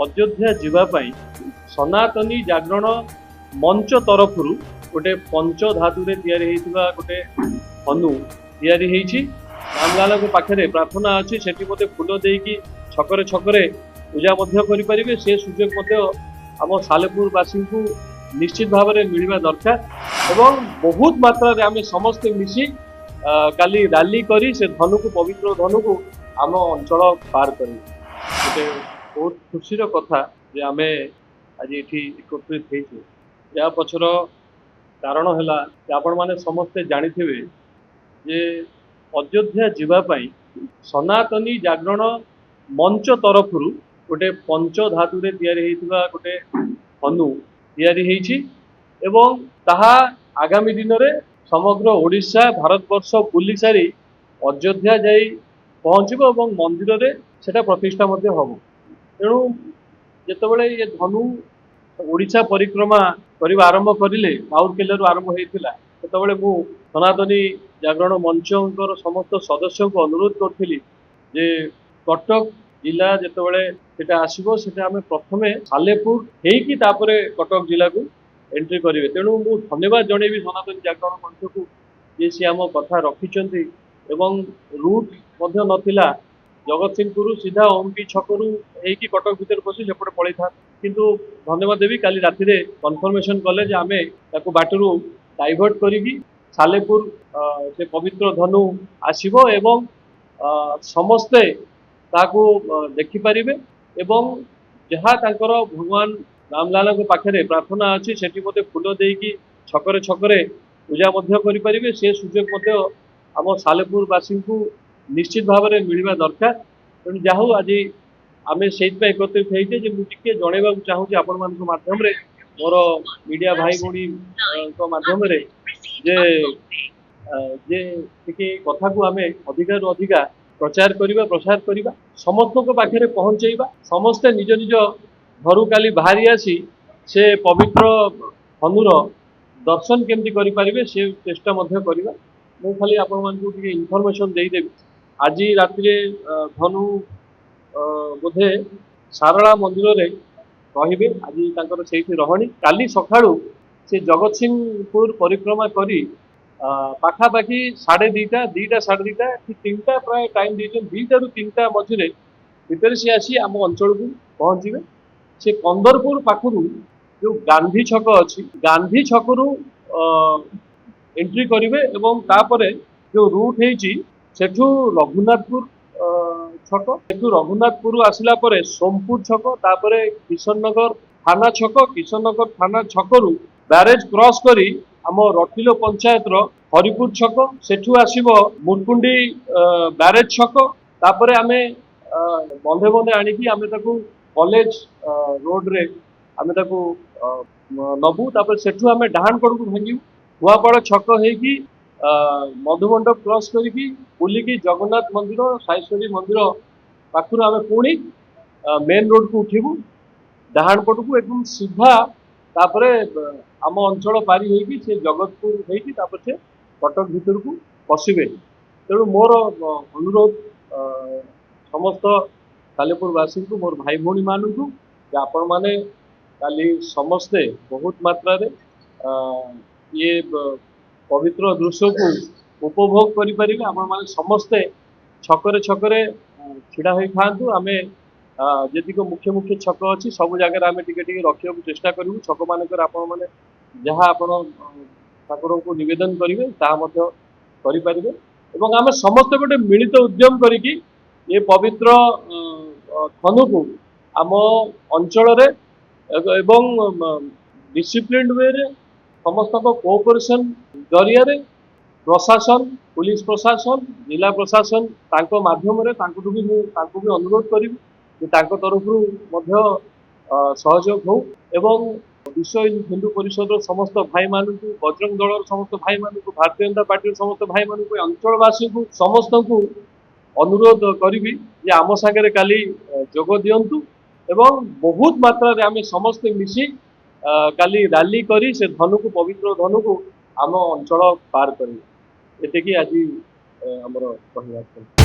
अयोध्या जीवाई सनातनी जागरण मंच तरफ गोटे पंचधातु गोटे हनु रामलाल पाखे प्रार्थना अच्छी से फूल देकी छकरे छकरे पूजा करें से सुजोग आम सालेपुरवासी को निश्चित भाव में मिलवा दरकार एवं बहुत मात्रा आम समस्ते मिसी काली रैली करी से धनु को पवित्र धनु को आम अंचल पार कर गोटे बहुत खुशी कथा जे आम आज ये एकत्रित या पछर कारण है आपण मैंने समस्ते जानी जे अयोध्या जीवाई सनातनी जागरण मंच तरफ गोटे पंचधातु गोटे हनु एवं ताहा आगामी दिन में समग्र ओडिशा भारतवर्ष बुली सारी अयोध्या जाई पहुँचब और मंदिर में सेटा प्रतिष्ठा हम तेणु जितेबाला ये धनु ओडिशा परिक्रमा करने आरंभ करें राउरकेला आरंभ होता से मु सनातनी जागरण मंचर समस्त सदस्य को अनुरोध करी जे कटक जिला जितेबाला आसो से आम प्रथम सालेपुर होपर कटक जिला को एंट्री करेंगे तेणु मु धन्यवाद जनइबी सनातनी जागरण मंच को जे सी आम कथा रखिंट एवं रूट नाला जगत सिंहपुर सीधा ओमपी छकरू कटक भितर पशि सेपटे पलि था किंतु धन्यवाद देवी काली राति कन्फर्मेशन कले आम बाटर डाइवर्ट करी सालेपुर से पवित्र धनु आसब एवं समस्ते ताको देखिपारे एवं जहाँ तांकर भगवान रामलाल पाखे प्रार्थना अच्छी से फूल देकी छकरे छकरे पूजा करें से सुजोग आम सालेपुरवासी को निश्चित भाव में मिलवा दरकार तेणु जाहू आज आम से एकत्रित होते मुझे जनवा चाहूँगी आपण माध्यम मोर मीडिया भाई भौणी माध्यम जे कथा को आम अधिकार अधिका प्रचार करवा प्रसार करवा समस्त पाखे पहुँचेबा समस्ते निज निज घर काली बाहरी आसी से पवित्र हनुर दर्शन केमती करें से चेष्टा करवा मु खाली आपण इनफर्मेशन देदेवी आज राति धनु बोधे सारला मंदिर रे रहिबे आज से रहणी काली सकाळू से जगत सिंहपुर परिक्रमा करी पाखापाखि 2:30 2:30 कि 3टा प्राय टाइम दीजिए 2टा रू 3टा मझे भितर सी आसी आम अंचल को पहुँचे से कंदरपुर पाखु जो गांधी छक अच्छी गांधी छकरू एंट्री करेंगे एवं तापर जो रूट है सेठू रघुनाथपुर छक सेठू रघुनाथपुर आसला परे सोमपुर छक तापर किशन नगर थाना छक किशन नगर थाना छकरू बैरेज क्रॉस करी आम रटिलो पंचायत हरिपुर छक सेठू आसीबो मुरकुंडी बैरेज छक तापर आमे बंधे बंधे आनिकी आमे ताकू कॉलेज रोड रे आमे ताकू नबू तापर सेठू आमे डाहान कड़ को भांगी कुआपाड़ छक होगी मधुमंडप क्रॉस करी बुलिकी जगन्नाथ मंदिर साईश्वरी मंदिर पाखु आम पुणी मेन रोड को उठू डाहाण पट को एकदम सीधा तापर आम अंचल पारी होगी से जगतपुर होगी से कटक भितर को पशिबे तेणु मोर अनुरोध समस्त सालेपुरवासी को मोर भाई भौणी मानू कि आपण माने काली समस्ते बहुत मात्रा रे ये पवित्र दृश्य को उपभोग करें आपण माने समस्ते छकरे छकरे छिड़ा हो था आम जी मुख्य मुख्य छक अच्छी सब जगह आम टे रखा चेष्टा करूँ छक मानक मैंने जहाँ आपण ठाकुर को निवेदन करेंगे ताकि आम समस्त गोटे मिलित उद्यम करी ये पवित्र धनु को आम अंचल डिसिप्लिन वे समस्त कोऑपरेशन जरिया प्रशासन पुलिस प्रशासन जिला प्रशासन माध्यम भी अनुरोध करी तरफ सहयोग हो एवं विश्व हिंदू परिषद समस्त भाई मान बजरंग दल समस्त भाई मान भारतीय जनता पार्टी समस्त भाई मान अंचलवासी को समस्त को अनुरोध करी आम सागर काली जोग दिंतु एवं बहुत मात्रा रे आम समस्ते मिसी काली रैली करी से धनु को पवित्र धनु को आम अंचल पार करें एतिकी आज आमर कहवा।